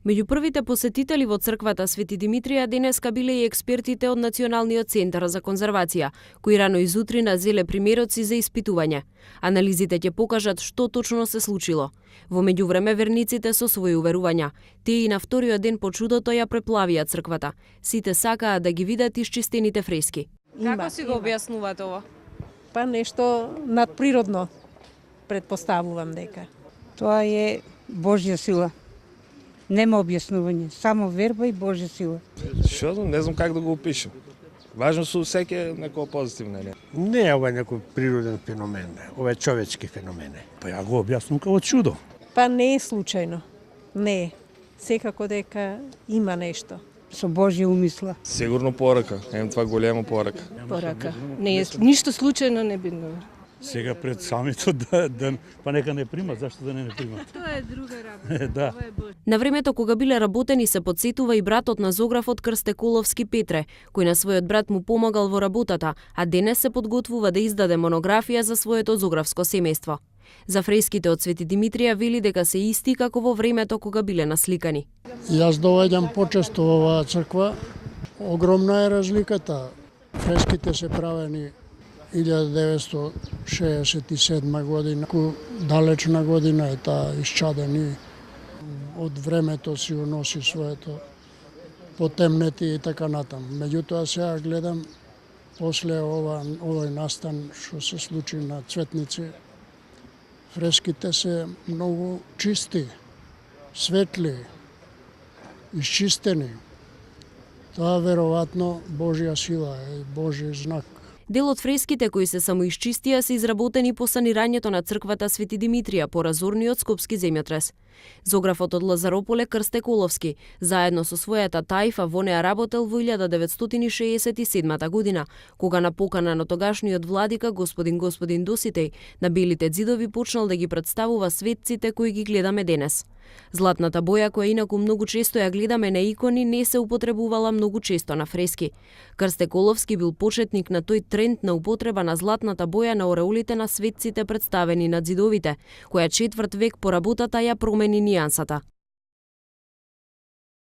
Меѓу првите посетители во црквата Свети Димитрија денеска биле и експертите од Националниот центар за конзервација, кои рано изутрина зеле примероци за испитување. Анализите ќе покажат што точно се случило. Во меѓувреме верниците со своји уверувања. Тие и на вториот ден по чудото ја преплавија црквата. Сите сакаат да ги видат исчистените фрески. Како си го објаснувате ова? Па нешто надприродно, предпоставувам дека. Тоа е Божја сила. Нема објаснување, само верба и Божја сила. Што знам, не знам как да го опишем. Важно со секој некој позитивно. Не е ова некој природен феномен, ова е човечки феномен. Па ја го објаснувам како чудо. Па не е случајно. Не е. Секако дека има нешто. Со Божја умисла. Сигурно порака, това голема порака. Порака. Не е ништо случајно не би. Сега пред самито да па нека не примат, зашто да не примат? Тоа е друга работа. Да. На времето кога биле работени се подсетува и братот на зографот Крсте Коловски Петре, кој на својот брат му помагал во работата, а денес се подготвува да издаде монографија за своето зографско семејство. За фреските од Свети Димитрија вели дека се исти како во времето кога биле насликани. Јас доаѓам почесто во оваа црква. Огромна е разликата. Фреските се правени 1967 година. Далечна година е таа исчадени. Од времето си уноси своето потемнети и така натам. Меѓутоа сега гледам после овој настан што се случи на Цветници. Фреските се многу чисти, светли, исчистени. Тоа веројатно Божја сила е, Божји знак. Дел од фреските кои се самоисчистија се изработени по санирањето на црквата Свети Димитрија по разорниот скопски земјотрес. Зографот од Лазарополе Крсте Коловски, заедно со својата тајфа во неа работел во 1967 година, кога на покана на тогашниот владика господин Доситеј на белите ѕидови почнал да ги представува светците кои ги гледаме денес. Златната боја која инаку многу често ја гледаме на икони не се употребувала многу често на фрески. Крсте Коловски бил почетник на тој тренд на употреба на златната боја на ореолите на светците представени на ѕидовите, која четврт век по работата ја промени нијансата.